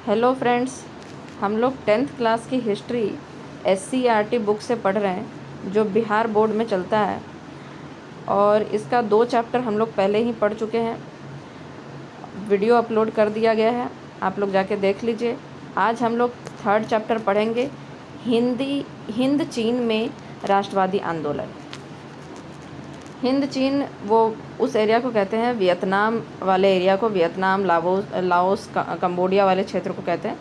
Hello friends, हम लोग 10th class की हिस्ट्री SCERT बुक से पढ़ रहे हैं जो बिहार बोर्ड में चलता है। और इसका 2 चैप्टर हम लोग पहले ही पढ़ चुके हैं। वीडियो अपलोड कर दिया गया है, आप लोग जाके देख लीजिए। आज हम लोग 3rd चैप्टर पढ़ेंगे, हिंद चीन में राष्ट्रवादी आंदोलन। हिंद चीन वो उस एरिया को कहते हैं, वियतनाम वाले एरिया को, वियतनाम, लाओस, कंबोडिया वाले क्षेत्र को कहते हैं।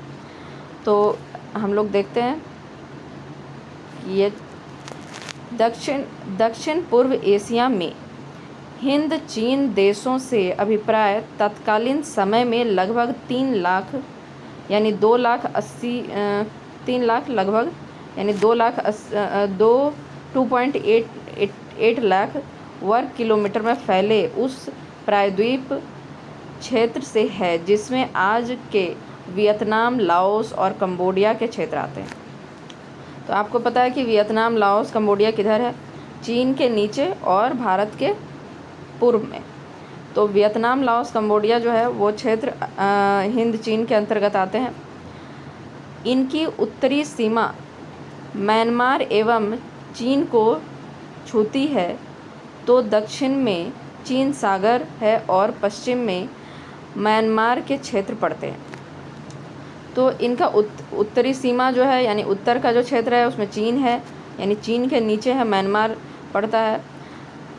तो हम लोग देखते हैं कि ये दक्षिण पूर्व एशिया में हिंद चीन देशों से अभिप्राय तत्कालीन समय में लगभग 3 लाख यानी 3 लाख लगभग यानी 2.8 लाख वर्ग किलोमीटर में फैले उस प्रायद्वीप क्षेत्र से है जिसमें आज के वियतनाम, लाओस और कंबोडिया के क्षेत्र आते हैं। तो आपको पता है कि वियतनाम, लाओस, कंबोडिया किधर है? चीन के नीचे और भारत के पूर्व में। तो वियतनाम, लाओस, कंबोडिया जो है वो क्षेत्र हिंद चीन के अंतर्गत आते हैं। इनकी उत्तरी सीमा म्यांमार एवं चीन को छूती है, तो दक्षिण में चीन सागर है और पश्चिम में म्यांमार के क्षेत्र पड़ते हैं। तो इनका उत्तरी सीमा जो है यानी उत्तर का जो क्षेत्र है उसमें चीन है, यानी चीन के नीचे है म्यांमार पड़ता है।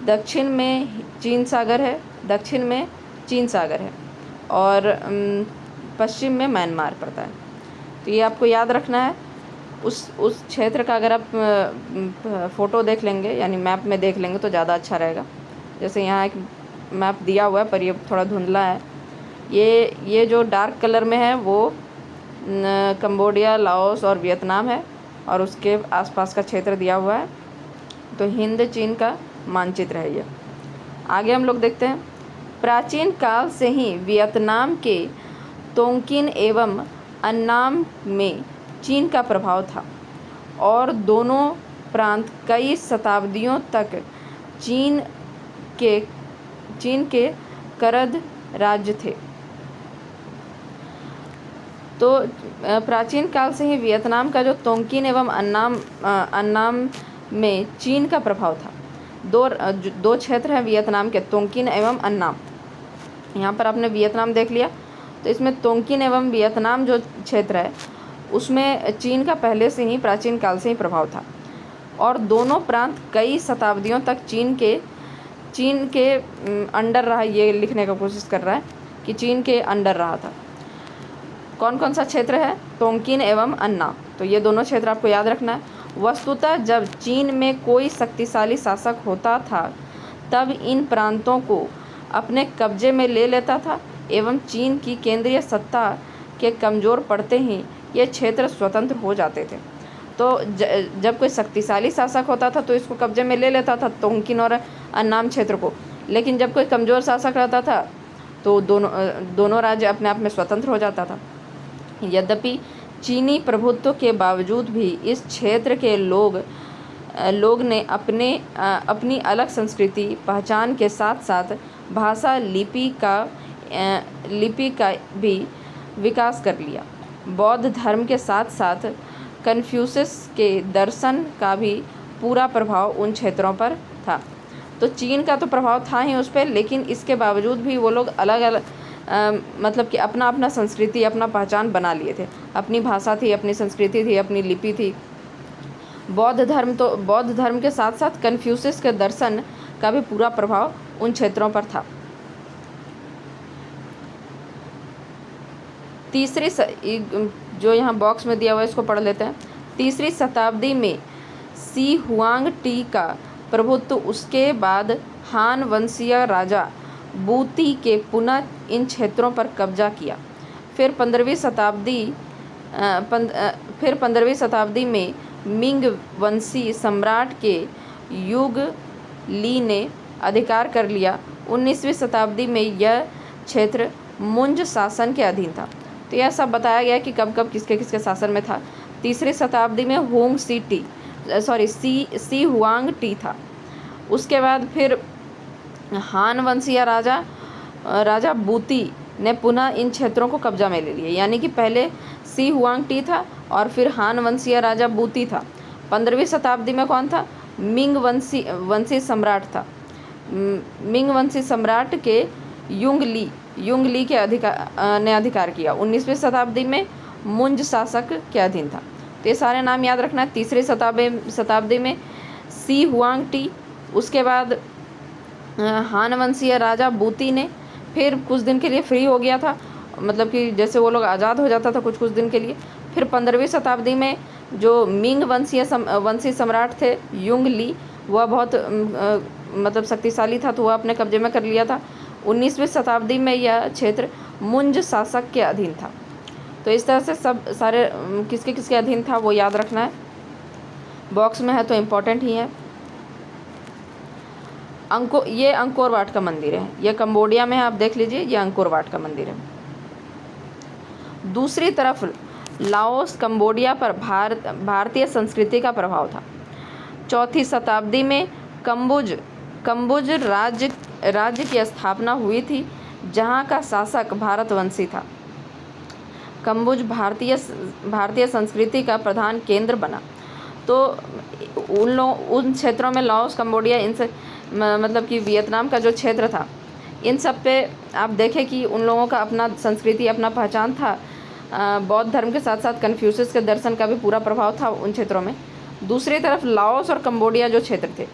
दक्षिण में चीन सागर है और पश्चिम में म्यांमार पड़ता है। तो ये आपको याद रखना है। उस क्षेत्र का अगर आप फ़ोटो देख लेंगे यानी मैप में देख लेंगे तो ज़्यादा अच्छा रहेगा। जैसे यहाँ एक मैप दिया हुआ है पर ये थोड़ा धुंधला है। ये जो डार्क कलर में है वो कंबोडिया, लाओस और वियतनाम है और उसके आसपास का क्षेत्र दिया हुआ है। तो हिंद चीन का मानचित्र है ये। आगे हम लोग देखते हैं, प्राचीन काल से ही वियतनाम के तोंकिन एवं अन्नाम में चीन का प्रभाव था और दोनों प्रांत कई शताब्दियों तक चीन के करद राज्य थे। तो प्राचीन काल से ही वियतनाम का जो तोंकिन एवं अन्नाम में चीन का प्रभाव था। दो क्षेत्र हैं वियतनाम के, तोंकिन एवं अन्नाम। यहाँ पर आपने वियतनाम देख लिया, तो इसमें तोंकिन एवं वियतनाम जो क्षेत्र है उसमें चीन का पहले से ही प्राचीन काल से ही प्रभाव था और दोनों प्रांत कई शताब्दियों तक चीन के अंडर रहा। ये लिखने का कोशिश कर रहा है कि चीन के अंडर रहा था। कौन कौन सा क्षेत्र है? तोंकिन एवं अन्नाम। तो ये दोनों क्षेत्र आपको याद रखना है। वस्तुतः जब चीन में कोई शक्तिशाली शासक होता था तब इन प्रांतों को अपने कब्जे में ले लेता था एवं चीन की केंद्रीय सत्ता के कमज़ोर पड़ते ही ये क्षेत्र स्वतंत्र हो जाते थे। तो जब कोई शक्तिशाली शासक होता था तो इसको कब्जे में ले लेता था, तोंकिन और अन्नाम क्षेत्र को। लेकिन जब कोई कमज़ोर शासक रहता था तो दोनों राज्य अपने आप में स्वतंत्र हो जाता था। यद्यपि चीनी प्रभुत्व के बावजूद भी इस क्षेत्र के लोग ने अपनी अलग संस्कृति पहचान के साथ साथ भाषा, लिपि का भी विकास कर लिया। बौद्ध धर्म के साथ साथ कन्फ्यूशियस के दर्शन का भी पूरा प्रभाव उन क्षेत्रों पर था। तो चीन का तो प्रभाव था ही उस पर, लेकिन इसके बावजूद भी वो लोग अलग अलग मतलब कि अपना अपना संस्कृति, अपना पहचान बना लिए थे। अपनी भाषा थी, अपनी संस्कृति थी, अपनी लिपि थी। बौद्ध धर्म के साथ साथ कन्फ्यूशियस के दर्शन का भी पूरा प्रभाव उन क्षेत्रों पर था। जो यहाँ बॉक्स में दिया हुआ है इसको पढ़ लेते हैं। 3री शताब्दी में सी हुआंग टी का प्रभुत्व, उसके बाद हान वंशीय राजा बूती के पुनः इन क्षेत्रों पर कब्जा किया। फिर 15वीं शताब्दी में मिंग वंशी सम्राट के युग ली ने अधिकार कर लिया। 19वीं शताब्दी में यह क्षेत्र मुंज शासन के अधीन था। तो यह सब बताया गया कि कब कब किसके शासन में था। 3री शताब्दी में सी हुआंग टी था। उसके बाद फिर हान वंशीय राजा बूती ने पुनः इन क्षेत्रों को कब्जा में ले लिया। यानी कि पहले सी हुआंग-टी था और फिर हान वंशीय राजा बूती था। 15वीं शताब्दी में कौन था? मिंग वंशी सम्राट था। मिंग वंशी सम्राट के युंग ली के ने अधिकार किया। 19वीं शताब्दी में मुंज शासक के अधीन था। तो ये सारे नाम याद रखना है। तीसरी शताब्दी में सी हुआंग-टी, उसके बाद हान वंशीय राजा बूती ने फिर कुछ दिन के लिए फ्री हो गया था, मतलब कि जैसे वो लोग आज़ाद हो जाता था कुछ दिन के लिए। फिर 15वीं शताब्दी में जो मिंग वंशी सम्राट थे युंग ली, वह बहुत मतलब शक्तिशाली था, तो वह अपने कब्जे में कर लिया था। 19वीं शताब्दी में यह क्षेत्र मुंज शासक के अधीन था। तो इस तरह से सब सारे किसके किसके अधीन था वो याद रखना है। बॉक्स में है तो इम्पोर्टेंट ही है। ये अंकोर वाट का मंदिर है, ये कंबोडिया में है, आप देख लीजिए, ये अंकोर वाट का मंदिर है। दूसरी तरफ लाओस कंबोडिया पर भारतीय संस्कृति का प्रभाव था। 4वीं शताब्दी में कंबुज राज्य की स्थापना हुई थी, जहाँ का शासक भारतवंशी था। कंबुज भारतीय संस्कृति का प्रधान केंद्र बना। तो उन क्षेत्रों में लाओस, कंबोडिया, इनसे मतलब कि वियतनाम का जो क्षेत्र था, इन सब पे आप देखें कि उन लोगों का अपना संस्कृति, अपना पहचान था। बौद्ध धर्म के साथ साथ कन्फ्यूशियस के दर्शन का भी पूरा प्रभाव था उन क्षेत्रों में। दूसरी तरफ लाओस और कंबोडिया जो क्षेत्र थे,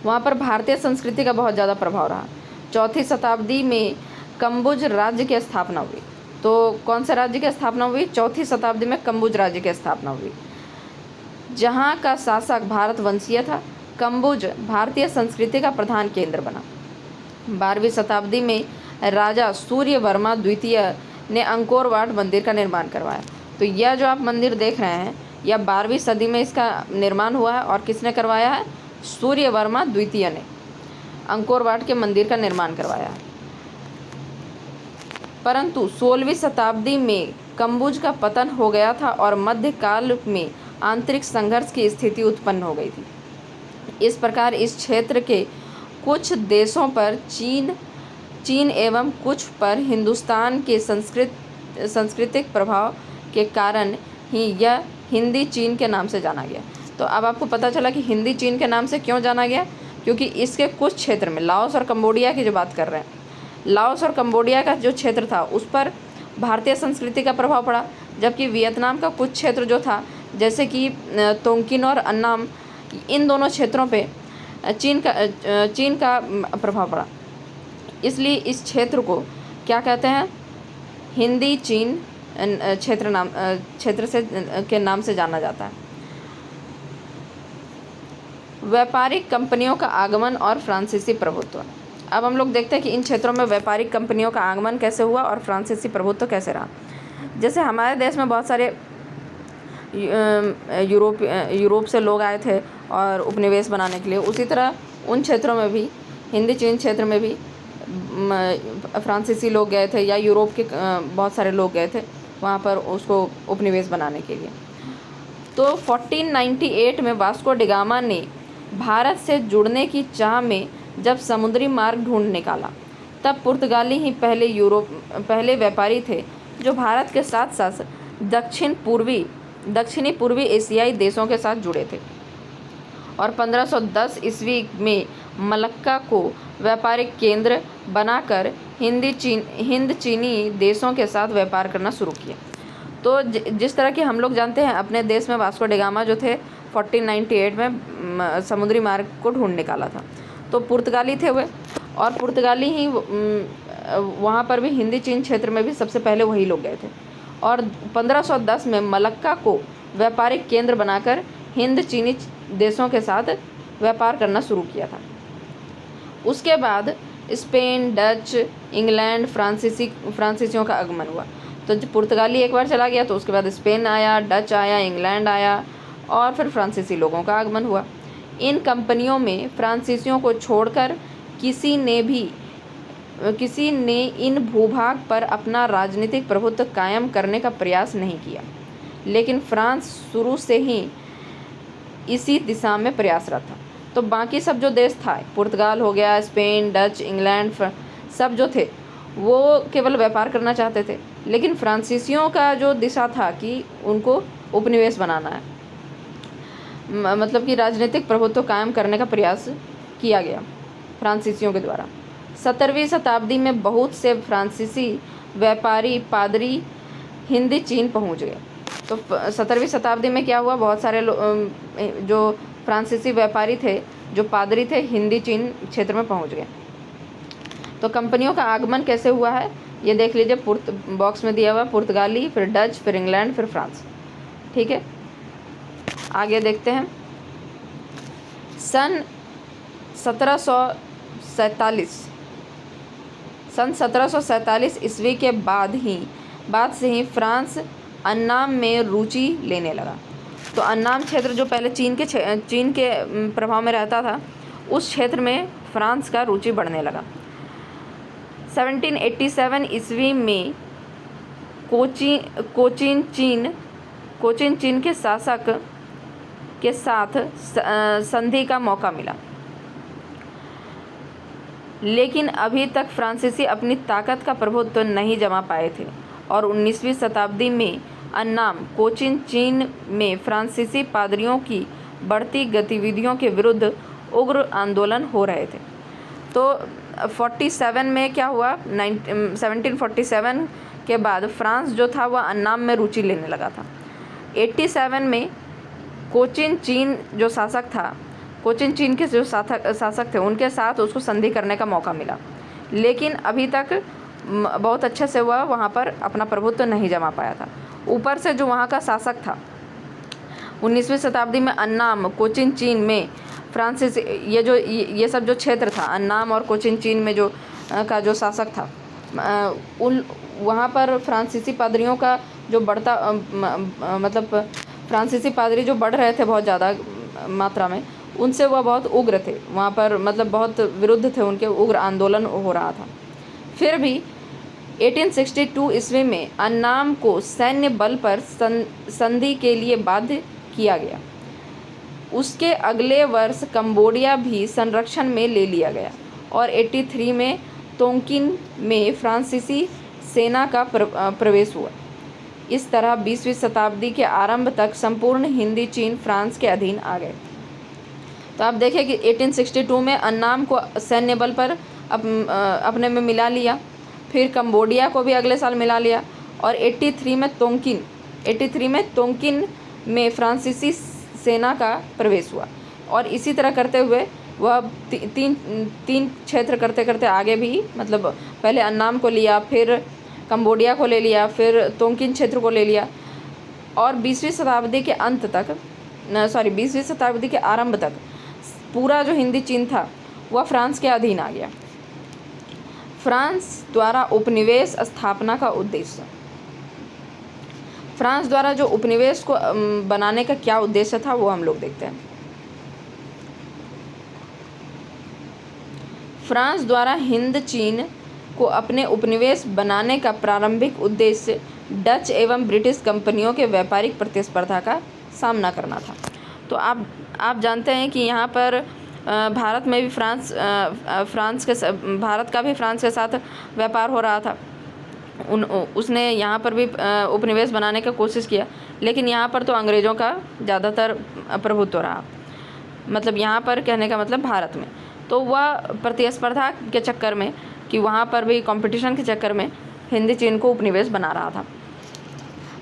वहाँ पर भारतीय संस्कृति का बहुत ज़्यादा प्रभाव रहा। 4वीं शताब्दी में कंबुज राज्य की स्थापना हुई। तो कौन से राज्य की स्थापना हुई? 4वीं शताब्दी में कंबुज राज्य की स्थापना हुई, जहाँ का शासक भारतवंशीय था। कंबुज भारतीय संस्कृति का प्रधान केंद्र बना। 12वीं शताब्दी में राजा सूर्यवर्मा द्वितीय ने अंकोर वाट मंदिर का निर्माण करवाया। तो यह जो आप मंदिर देख रहे हैं, यह 12वीं सदी में इसका निर्माण हुआ है। और किसने करवाया है? सूर्यवर्मा द्वितीय ने अंकोर वाट के मंदिर का निर्माण करवाया है। परंतु 16वीं शताब्दी में कंबुज का पतन हो गया था और मध्यकाल में आंतरिक संघर्ष की स्थिति उत्पन्न हो गई थी। इस प्रकार इस क्षेत्र के कुछ देशों पर चीन एवं कुछ पर हिंदुस्तान के सांस्कृतिक प्रभाव के कारण ही यह हिंदी चीन के नाम से जाना गया। तो अब आपको पता चला कि हिंदी चीन के नाम से क्यों जाना गया, क्योंकि इसके कुछ क्षेत्र में, लाओस और कंबोडिया की जो बात कर रहे हैं, लाओस और कंबोडिया का जो क्षेत्र था उस पर भारतीय संस्कृति का प्रभाव पड़ा, जबकि वियतनाम का कुछ क्षेत्र जो था, जैसे कि तोंकिन और अन्नाम, इन दोनों क्षेत्रों पे चीन का प्रभाव पड़ा। इसलिए इस क्षेत्र को क्या कहते हैं? हिंदी चीन क्षेत्र के नाम से जाना जाता है। व्यापारिक कंपनियों का आगमन और फ्रांसीसी प्रभुत्व। अब हम लोग देखते हैं कि इन क्षेत्रों में व्यापारिक कंपनियों का आगमन कैसे हुआ और फ्रांसीसी प्रभुत्व कैसे रहा। जैसे हमारे देश में बहुत सारे यूरोप से लोग आए थे और उपनिवेश बनाने के लिए, उसी तरह उन क्षेत्रों में भी, हिंदी चीन क्षेत्र में भी फ्रांसीसी लोग गए थे या यूरोप के बहुत सारे लोग गए थे वहाँ पर उसको उपनिवेश बनाने के लिए। तो 1498 में वास्को डी गामा ने भारत से जुड़ने की चाह में जब समुद्री मार्ग ढूंढ निकाला, तब पुर्तगाली ही पहले व्यापारी थे जो भारत के साथ साथ दक्षिणी पूर्वी एशियाई देशों के साथ जुड़े थे। और 1510 ईस्वी में मलक्का को व्यापारिक केंद्र बनाकर हिंद चीनी देशों के साथ व्यापार करना शुरू किया। तो जिस तरह की हम लोग जानते हैं, अपने देश में वास्को डी गामा जो थे 1498 में समुद्री मार्ग को ढूंढ निकाला था, तो पुर्तगाली थे वे, और पुर्तगाली ही वहाँ पर भी हिंदी चीन क्षेत्र में भी सबसे पहले वही लोग गए थे। और 1510 में मलक्का को व्यापारिक केंद्र बनाकर हिंद चीनी देशों के साथ व्यापार करना शुरू किया था। उसके बाद स्पेन, डच, इंग्लैंड, फ्रांसीसियों का आगमन हुआ। तो जब पुर्तगाली एक बार चला गया तो उसके बाद स्पेन आया, डच आया, इंग्लैंड आया और फिर फ्रांसीसी लोगों का आगमन हुआ। इन कंपनियों में फ्रांसीसियों को छोड़कर किसी ने इन भूभाग पर अपना राजनीतिक प्रभुत्व कायम करने का प्रयास नहीं किया, लेकिन फ्रांस शुरू से ही इसी दिशा में प्रयासरत था। तो बाकी सब जो देश था, पुर्तगाल हो गया, स्पेन, डच, इंग्लैंड, सब जो थे वो केवल व्यापार करना चाहते थे, लेकिन फ्रांसीसियों का जो दिशा था कि उनको उपनिवेश बनाना है, मतलब कि राजनीतिक प्रभुत्व कायम करने का प्रयास किया गया फ्रांसीसियों के द्वारा। 17वीं शताब्दी में बहुत से फ्रांसीसी व्यापारी पादरी हिंदी चीन पहुंच गए। तो 17वीं शताब्दी में क्या हुआ, बहुत सारे जो फ्रांसीसी व्यापारी थे, जो पादरी थे, हिंदी चीन क्षेत्र में पहुंच गए। तो कंपनियों का आगमन कैसे हुआ है ये देख लीजिए, बॉक्स में दिया हुआ, पुर्तगाली, फिर डच, फिर इंग्लैंड, फिर फ्रांस। ठीक है, आगे देखते हैं। सन 1747 ईस्वी के बाद से ही फ्रांस अन्नाम में रुचि लेने लगा। तो अन्नाम क्षेत्र जो पहले चीन के प्रभाव में रहता था, उस क्षेत्र में फ्रांस का रुचि बढ़ने लगा। 1787 ईस्वी में कोचिन चीन के शासक के साथ संधि का मौका मिला, लेकिन अभी तक फ्रांसीसी अपनी ताकत का प्रभुत्व नहीं जमा पाए थे और 19वीं शताब्दी में अन्नाम कोचिन चीन में फ्रांसीसी पादरियों की बढ़ती गतिविधियों के विरुद्ध उग्र आंदोलन हो रहे थे। तो 47 में क्या हुआ, 1747 के बाद फ्रांस जो था वह अन्नाम में रुचि लेने लगा था। 87 में कोचिन चीन जो शासक था, कोचिन चीन के जो शासक थे, उनके साथ उसको संधि करने का मौका मिला, लेकिन अभी तक बहुत अच्छे से वह वहाँ पर अपना प्रभुत्व नहीं जमा पाया था। ऊपर से जो वहाँ का शासक था, 19वीं शताब्दी में अन्नाम कोचिन चीन में फ्रांसीस ये सब जो क्षेत्र था, अन्नाम और कोचिन चीन में जो शासक था, वहाँ पर फ्रांसीसी पादरियों का जो बढ़ता मतलब फ्रांसीसी पादरी जो बढ़ रहे थे बहुत ज़्यादा मात्रा में, उनसे वह बहुत उग्र थे, वहाँ पर मतलब बहुत विरुद्ध थे, उनके उग्र आंदोलन हो रहा था। फिर भी 1862 ईस्वी में अन्नाम को सैन्य बल पर संधि के लिए बाध्य किया गया। उसके अगले वर्ष कंबोडिया भी संरक्षण में ले लिया गया और 83 में तोंकिन में फ्रांसीसी सेना का प्रवेश हुआ। इस तरह 20वीं शताब्दी के आरंभ तक संपूर्ण हिंदी चीन फ्रांस के अधीन आ गए। तो आप देखें कि 1862 में अन्नाम को सैन्य बल पर अपने में मिला लिया, फिर कंबोडिया को भी अगले साल मिला लिया, और 83 में तोंकिन में फ्रांसीसी सेना का प्रवेश हुआ। और इसी तरह करते हुए वह तीन क्षेत्र करते करते आगे भी, मतलब पहले अन्नाम को लिया, फिर कंबोडिया को ले लिया, फिर तोंकिन क्षेत्र को ले लिया, और 20वीं शताब्दी के आरंभ तक पूरा जो हिंदी चीन था वह फ्रांस के अधीन आ गया। फ्रांस द्वारा उपनिवेश स्थापना का उद्देश्य। फ्रांस द्वारा जो उपनिवेश को बनाने का क्या उद्देश्य था वो हम लोग देखते हैं। फ्रांस द्वारा हिंद चीन को अपने उपनिवेश बनाने का प्रारंभिक उद्देश्य डच एवं ब्रिटिश कंपनियों के व्यापारिक प्रतिस्पर्धा का सामना करना था। तो आप जानते हैं कि यहाँ पर भारत में भी भारत का भी फ्रांस के साथ व्यापार हो रहा था। उसने यहाँ पर भी उपनिवेश बनाने का कोशिश किया, लेकिन यहाँ पर तो अंग्रेज़ों का ज़्यादातर प्रभुत्व रहा, मतलब यहाँ पर कहने का मतलब भारत में। तो वह प्रतिस्पर्धा के चक्कर में, कि वहाँ पर भी कंपटीशन के चक्कर में हिंदी चीन को उपनिवेश बना रहा था।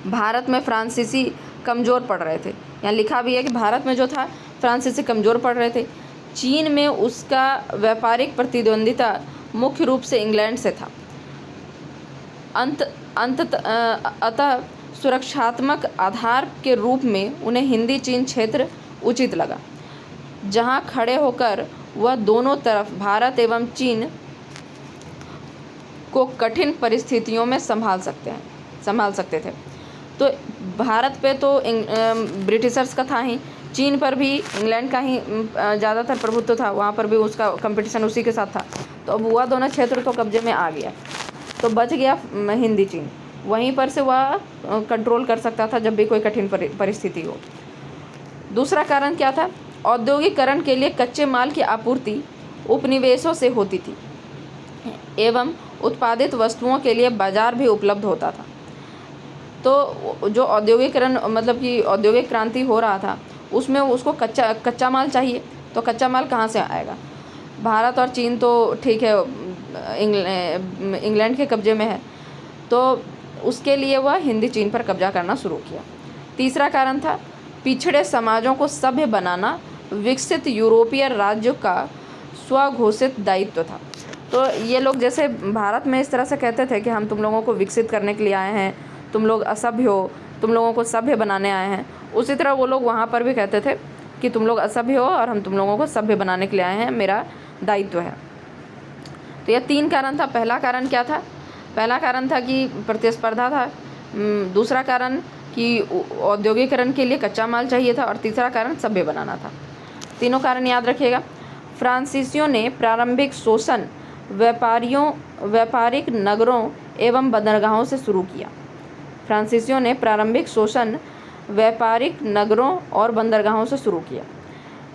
भारत में फ्रांसीसी कमज़ोर पड़ रहे थे, यहाँ लिखा भी है कि भारत में जो था फ्रांसीसी कमज़ोर पड़ रहे थे। चीन में उसका व्यापारिक प्रतिद्वंदिता मुख्य रूप से इंग्लैंड से था। अतः सुरक्षात्मक आधार के रूप में उन्हें हिंदी चीन क्षेत्र उचित लगा, जहां खड़े होकर वह दोनों तरफ भारत एवं चीन को कठिन परिस्थितियों में संभाल सकते थे। तो भारत पे तो ब्रिटिशर्स का था ही, चीन पर भी इंग्लैंड का ही ज़्यादातर प्रभुत्व था, वहाँ पर भी उसका कंपटीशन उसी के साथ था। तो अब वह दोनों क्षेत्र तो कब्जे में आ गया, तो बच गया हिंदी चीन, वहीं पर से वह कंट्रोल कर सकता था जब भी कोई कठिन परिस्थिति हो। दूसरा कारण क्या था? औद्योगिकरण के लिए कच्चे माल की आपूर्ति उपनिवेशों से होती थी एवं उत्पादित वस्तुओं के लिए बाजार भी उपलब्ध होता था। तो जो औद्योगिकरण मतलब कि औद्योगिक क्रांति हो रहा था, उसमें उसको कच्चा माल चाहिए, तो कच्चा माल कहाँ से आएगा? भारत और चीन तो ठीक है, इंग्लैंड के कब्जे में है, तो उसके लिए वह हिंदी चीन पर कब्जा करना शुरू किया। तीसरा कारण था पिछड़े समाजों को सभ्य बनाना, विकसित यूरोपीय राज्यों का स्वघोषित दायित्व था। तो ये लोग जैसे भारत में इस तरह से कहते थे कि हम तुम लोगों को विकसित करने के लिए आए हैं, तुम लोग असभ्य हो, तुम लोगों को सभ्य बनाने आए हैं, उसी तरह वो लोग वहाँ पर भी कहते थे कि तुम लोग असभ्य हो और हम तुम लोगों को सभ्य बनाने के लिए आए हैं, मेरा दायित्व है। तो यह 3 कारण था। पहला कारण क्या था? पहला कारण था कि प्रतिस्पर्धा था, दूसरा कारण कि औद्योगिकरण के लिए कच्चा माल चाहिए था, और तीसरा कारण सभ्य बनाना था। तीनों कारण याद रखिएगा। फ्रांसीसियों ने प्रारंभिक शोषण व्यापारिक नगरों एवं बंदरगाहों से शुरू किया। फ्रांसीसियों ने प्रारंभिक शोषण व्यापारिक नगरों और बंदरगाहों से शुरू किया।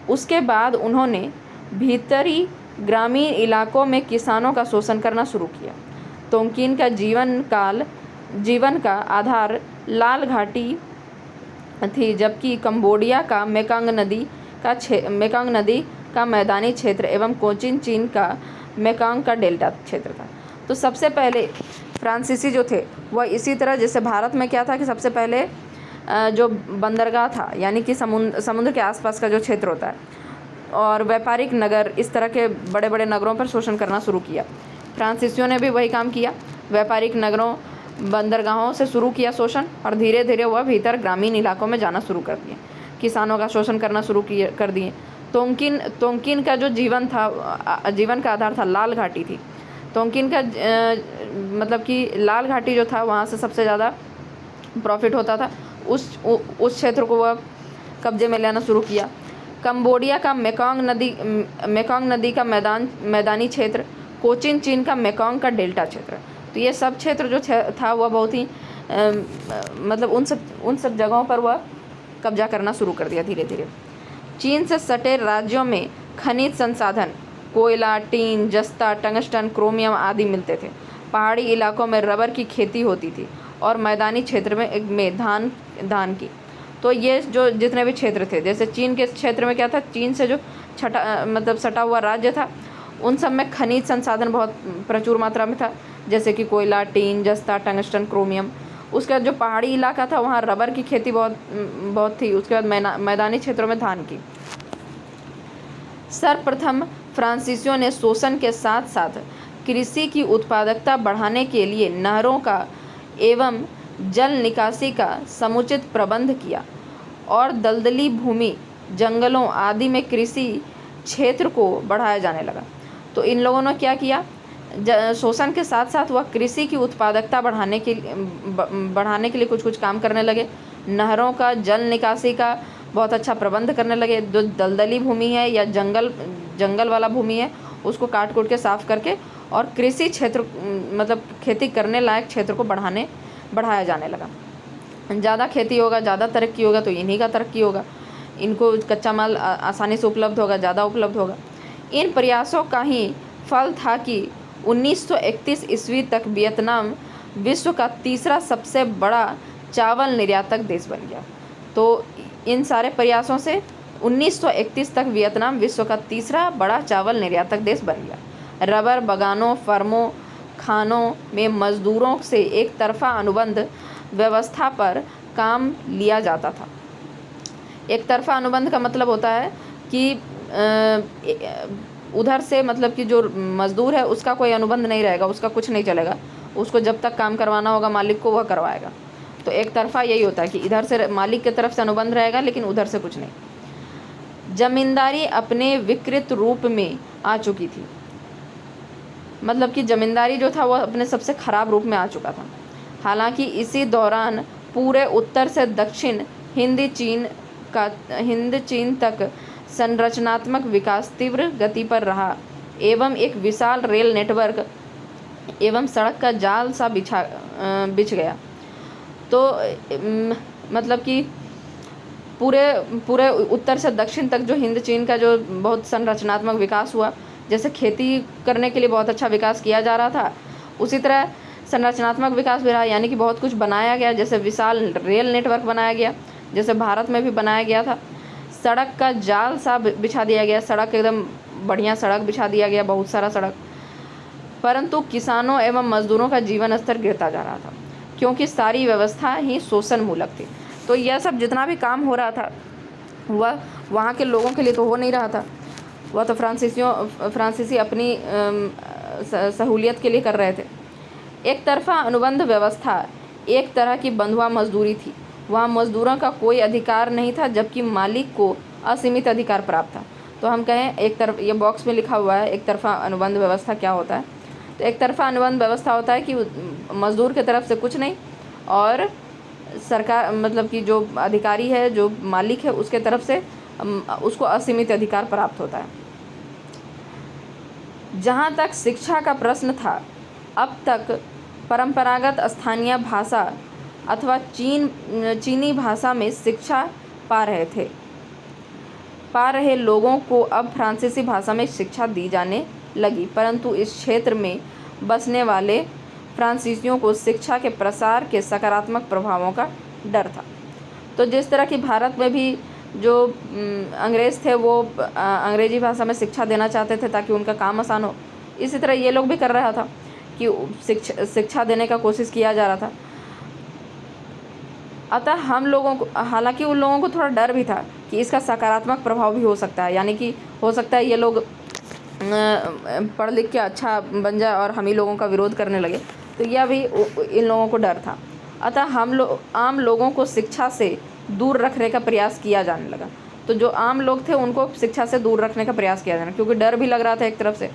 उसके बाद उन्होंने भीतरी ग्रामीण इलाकों में किसानों का शोषण करना शुरू किया। तोंकीन का जीवन का आधार लाल घाटी थी, जबकि कंबोडिया का मेकांग नदी का मैदानी क्षेत्र एवं कोचिन चीन का मेकांग का डेल्टा क्षेत्र था। तो सबसे पहले फ्रांसीसी जो थे वह इसी तरह, जैसे भारत में क्या था कि सबसे पहले जो बंदरगाह था, यानी कि समुद्र के आसपास का जो क्षेत्र होता है, और व्यापारिक नगर, इस तरह के बड़े बड़े नगरों पर शोषण करना शुरू किया। फ्रांसीसियों ने भी वही काम किया, व्यापारिक नगरों बंदरगाहों से शुरू किया शोषण, और धीरे धीरे वह भीतर ग्रामीण इलाकों में जाना शुरू कर दिए, किसानों का शोषण करना शुरू कर दिए। तोंकीन का जो जीवन का आधार था लाल घाटी थी। तोंकीन का मतलब कि लाल घाटी जो था, वहाँ से सबसे ज़्यादा प्रॉफिट होता था, उस क्षेत्र को वह कब्जे में लेना शुरू किया। कंबोडिया का मेकांग नदी का मैदानी क्षेत्र, कोचिन चीन का मेकांग का डेल्टा क्षेत्र। तो ये सब क्षेत्र जो था वह बहुत ही मतलब उन सब जगहों पर वह कब्जा करना शुरू कर दिया धीरे धीरे। चीन से सटे राज्यों में खनिज संसाधन कोयला, टीन, जस्ता, टंगस्टन, क्रोमियम आदि मिलते थे। पहाड़ी इलाकों में रबर की खेती होती थी और मैदानी क्षेत्र में धान की। तो ये जो जितने भी क्षेत्र थे, जैसे चीन के क्षेत्र में क्या था, चीन से जो सटा हुआ राज्य था, उन सब में खनिज संसाधन बहुत प्रचुर मात्रा में था, जैसे कि कोयला, टीन, जस्ता, टंगस्टन, क्रोमियम। उसके बाद जो पहाड़ी इलाका था वहाँ रबर की खेती बहुत थी। उसके बाद मैदानी क्षेत्रों में धान की। सर्वप्रथम फ्रांसीसियों ने शोषण के साथ साथ कृषि की उत्पादकता बढ़ाने के लिए नहरों का एवं जल निकासी का समुचित प्रबंध किया और दलदली भूमि, जंगलों आदि में कृषि क्षेत्र को बढ़ाया जाने लगा। तो इन लोगों ने क्या किया, शोषण के साथ साथ वह कृषि की उत्पादकता बढ़ाने के लिए कुछ काम करने लगे। नहरों का, जल निकासी का बहुत अच्छा प्रबंध करने लगे। जो दलदली भूमि है या जंगल वाला भूमि है, उसको काट के साफ करके और कृषि क्षेत्र मतलब खेती करने लायक क्षेत्र को बढ़ाया जाने लगा। ज़्यादा खेती होगा, ज़्यादा तरक्की होगा, तो इन्हीं का तरक्की होगा, इनको कच्चा माल आसानी से उपलब्ध होगा, ज़्यादा उपलब्ध होगा। इन प्रयासों का ही फल था कि 1931 ईस्वी तक वियतनाम विश्व का तीसरा सबसे बड़ा चावल निर्यातक देश बन गया। तो इन सारे प्रयासों से 1931 तक वियतनाम विश्व का तीसरा बड़ा चावल निर्यातक देश बन गया। रबर बागानों, फर्मों, खानों में मजदूरों से एक तरफा अनुबंध व्यवस्था पर काम लिया जाता था। एक तरफा अनुबंध का मतलब होता है कि उधर से मतलब कि जो मजदूर है उसका कोई अनुबंध नहीं रहेगा, उसका कुछ नहीं चलेगा, उसको जब तक काम करवाना होगा मालिक को वह करवाएगा। तो एक तरफा यही होता है कि इधर से मालिक की तरफ से अनुबंध रहेगा, लेकिन उधर से कुछ नहीं। जमींदारी अपने विकृत रूप में आ चुकी थी, मतलब कि जमींदारी जो था वह अपने सबसे खराब रूप में आ चुका था। हालांकि इसी दौरान पूरे उत्तर से दक्षिण हिंद चीन तक संरचनात्मक विकास तीव्र गति पर रहा एवं एक विशाल रेल नेटवर्क एवं सड़क का जाल सा बिछ गया। तो मतलब कि पूरे उत्तर से दक्षिण तक जो हिंद चीन का जो बहुत संरचनात्मक विकास हुआ, जैसे खेती करने के लिए बहुत अच्छा विकास किया जा रहा था, उसी तरह संरचनात्मक विकास भी रहा, यानी कि बहुत कुछ बनाया गया, जैसे विशाल रेल नेटवर्क बनाया गया, जैसे भारत में भी बनाया गया था। सड़क का जाल सा बिछा दिया गया, सड़क एकदम बढ़िया सड़क बिछा दिया गया, बहुत सारा सड़क। परंतु किसानों एवं मजदूरों का जीवन स्तर गिरता जा रहा था, क्योंकि सारी व्यवस्था ही शोषण मूलक थी। तो यह सब जितना भी काम हो रहा था वह वहाँ के लोगों के लिए तो हो नहीं रहा था, वह तो फ्रांसीसी अपनी सहूलियत के लिए कर रहे थे। एक तरफा अनुबंध व्यवस्था एक तरह की बंधुआ मजदूरी थी, वहाँ मजदूरों का कोई अधिकार नहीं था, जबकि मालिक को असीमित अधिकार प्राप्त था। तो हम कहें एक तरफ, ये बॉक्स में लिखा हुआ है एक तरफा अनुबंध व्यवस्था क्या होता है। तो एक तरफा अनुबंध व्यवस्था होता है कि मजदूर की तरफ से कुछ नहीं और सरकार मतलब कि जो अधिकारी है, जो मालिक है, उसके तरफ से उसको असीमित अधिकार प्राप्त होता है। जहाँ तक शिक्षा का प्रश्न था, अब तक परंपरागत स्थानीय भाषा अथवा चीनी भाषा में शिक्षा पा रहे लोगों को अब फ्रांसीसी भाषा में शिक्षा दी जाने लगी, परंतु इस क्षेत्र में बसने वाले फ्रांसीसियों को शिक्षा के प्रसार के सकारात्मक प्रभावों का डर था। तो जिस तरह की भारत में भी जो अंग्रेज़ थे वो अंग्रेजी भाषा में शिक्षा देना चाहते थे ताकि उनका काम आसान हो, इसी तरह ये लोग भी कर रहा था कि शिक्षा देने का कोशिश किया जा रहा था। अतः हम लोगों को, हालांकि उन लोगों को थोड़ा डर भी था कि इसका सकारात्मक प्रभाव भी हो सकता है, यानी कि हो सकता है ये लोग पढ़ लिख के अच्छा बन जाए और हम ही लोगों का विरोध करने लगे, तो यह भी इन लोगों को डर था। अतः आम लोगों को शिक्षा से दूर रखने का प्रयास किया जाने लगा। तो जो आम लोग थे उनको शिक्षा से दूर रखने का प्रयास किया जाना, क्योंकि डर भी लग रहा था एक तरफ से।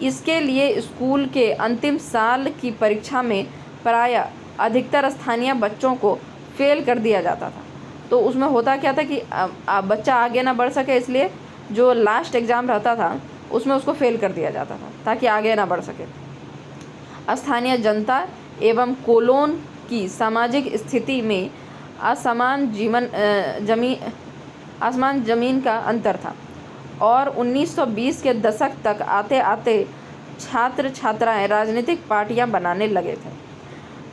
इसके लिए स्कूल के अंतिम साल की परीक्षा में प्रायः अधिकतर स्थानीय बच्चों को फेल कर दिया जाता था। तो उसमें होता क्या था कि बच्चा आगे ना बढ़ सके, इसलिए जो लास्ट एग्ज़ाम रहता था उसमें उसको फेल कर दिया जाता था ताकि आगे ना बढ़ सके। स्थानीय जनता एवं कोलोन की सामाजिक स्थिति में आसमान ज़मीन का अंतर था और 1920 के दशक तक आते आते छात्र छात्राएं राजनीतिक पार्टियां बनाने लगे थे।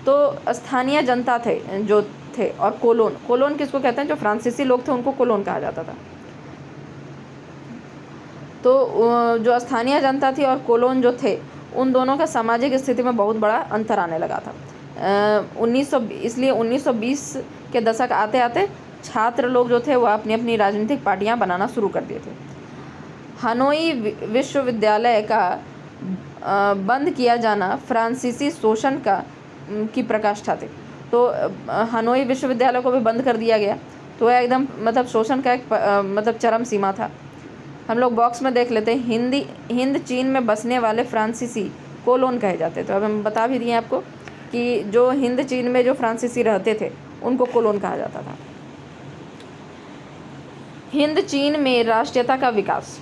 तो स्थानीय जनता थे और कोलोन किसको कहते हैं, जो फ्रांसीसी लोग थे उनको कोलोन कहा जाता था। तो जो स्थानीय जनता थी और कोलोन जो थे, उन दोनों का सामाजिक स्थिति में बहुत बड़ा अंतर आने लगा था। इसलिए 1920 के दशक आते आते छात्र लोग जो थे वह अपनी अपनी राजनीतिक पार्टियां बनाना शुरू कर दिए थे। हनोई विश्वविद्यालय का बंद किया जाना फ्रांसीसी शोषण की प्रकाष्ठा थी। तो हनोई विश्वविद्यालय को भी बंद कर दिया गया, तो वह एकदम मतलब शोषण का एक मतलब चरम सीमा था। हम लोग बॉक्स में देख लेते हैं, हिंद चीन में बसने वाले फ्रांसीसी कोलोन कहे जाते। तो अब हम बता भी दिए आपको कि जो हिंद चीन में जो फ्रांसीसी रहते थे उनको कोलोन कहा जाता था। हिंद चीन में राष्ट्रीयता का विकास।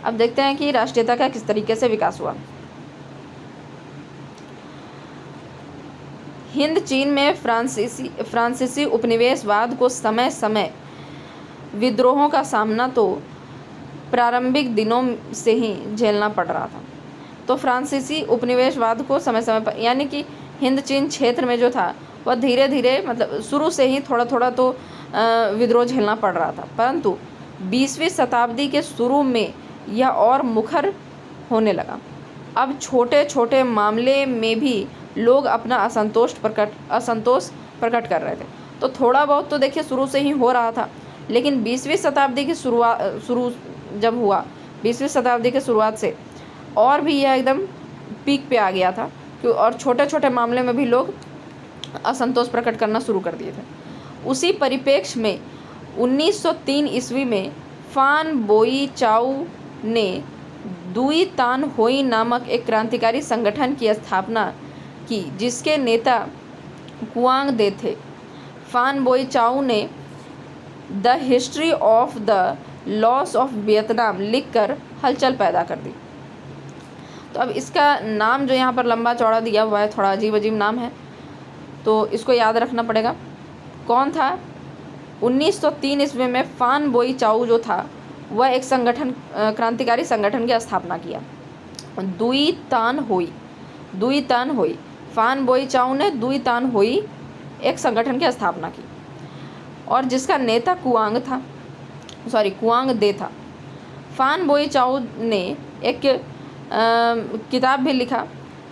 अब देखते हैं कि राष्ट्रीयता का किस तरीके से विकास हुआ। हिंद चीन में फ्रांसीसी उपनिवेशवाद को समय समय विद्रोहों का सामना तो प्रारंभिक दिनों से ही झेलना पड़ रहा था। तो फ्रांसीसी उपनिवेशवाद को समय समय पर, यानी कि हिंद चीन क्षेत्र में जो था वह धीरे धीरे मतलब शुरू से ही थोड़ा थोड़ा तो विद्रोह झेलना पड़ रहा था, परंतु 20वीं शताब्दी के शुरू में यह और मुखर होने लगा। अब छोटे छोटे मामले में भी लोग अपना असंतोष प्रकट कर रहे थे। तो थोड़ा बहुत तो देखिए शुरू से ही हो रहा था, लेकिन 20वीं शताब्दी की शुरू जब हुआ, 20वीं शताब्दी के शुरुआत से और भी यह एकदम पीक पे आ गया था और छोटे छोटे मामले में भी लोग असंतोष प्रकट करना शुरू कर दिए थे। उसी परिप्रेक्ष्य में 1903 ईस्वी में फान बोई चाउ ने दुई तान होई नामक एक क्रांतिकारी संगठन की स्थापना की, जिसके नेता कुआंग दे थे। फान बोई चाउ ने the history of the loss of Vietnam लिखकर हलचल पैदा कर दी। तो अब इसका नाम जो यहाँ पर लंबा चौड़ा दिया हुआ है, थोड़ा अजीब अजीब नाम है, तो इसको याद रखना पड़ेगा। कौन था? 1903 ईस्वी में फान बोई चाउ जो था वह एक संगठन, क्रांतिकारी संगठन की स्थापना किया, दुई तान होई। दुई तान हुई। फान बोई चाऊ ने दुई तान हुई एक संगठन की स्थापना की और जिसका नेता कुआंग दे था। फान बोई चाऊ ने एक किताब भी लिखा,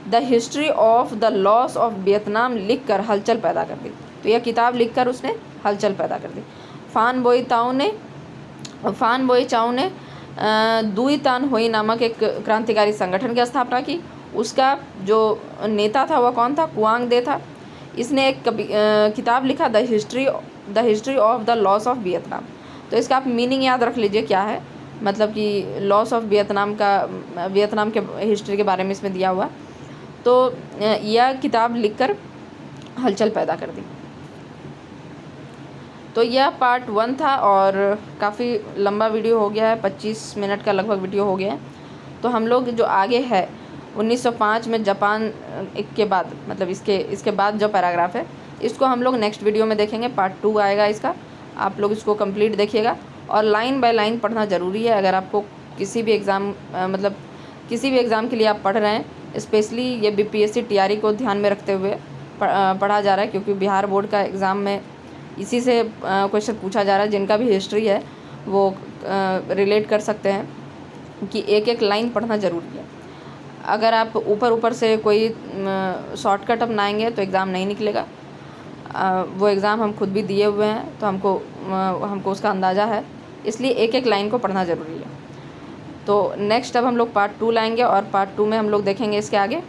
the history of the loss of Vietnam, लिख कर हलचल पैदा कर दी। तो यह किताब लिखकर उसने हलचल पैदा कर दी। फान बोई चाऊ ने दुई तान हुई नामक एक क्रांतिकारी संगठन की स्थापना की। उसका जो नेता था वह कौन था? कुआंग दे था। इसने एक किताब लिखा, the history of the loss of Vietnam. तो इसका आप मीनिंग याद रख लीजिए क्या है, मतलब कि लॉस ऑफ वियतनाम के हिस्ट्री के बारे में इसमें दिया हुआ। तो यह किताब लिखकर हलचल पैदा कर दी। तो यह पार्ट 1 था और काफ़ी लंबा वीडियो हो गया है, 25 मिनट का लगभग वीडियो हो गया है। तो हम लोग जो आगे है 1905 में जापान के बाद, मतलब इसके बाद जो पैराग्राफ है इसको हम लोग नेक्स्ट वीडियो में देखेंगे। पार्ट 2 आएगा इसका, आप लोग इसको कंप्लीट देखिएगा और लाइन बाय लाइन पढ़ना ज़रूरी है। अगर आपको किसी भी एग्ज़ाम के लिए आप पढ़ रहे हैं, स्पेशली ये BPSC TRE को ध्यान में रखते हुए पढ़ा जा रहा है, क्योंकि बिहार बोर्ड का एग्ज़ाम में इसी से क्वेश्चन पूछा जा रहा है। जिनका भी हिस्ट्री है वो रिलेट कर सकते हैं कि एक एक लाइन पढ़ना ज़रूरी है। अगर आप ऊपर से कोई शॉर्टकट अपनाएंगे तो एग्ज़ाम नहीं निकलेगा। वो एग्ज़ाम हम खुद भी दिए हुए हैं, तो हमको उसका अंदाज़ा है, इसलिए एक एक लाइन को पढ़ना ज़रूरी है। तो नेक्स्ट अब हम लोग पार्ट 2 लाएंगे और पार्ट 2 में हम लोग देखेंगे इसके आगे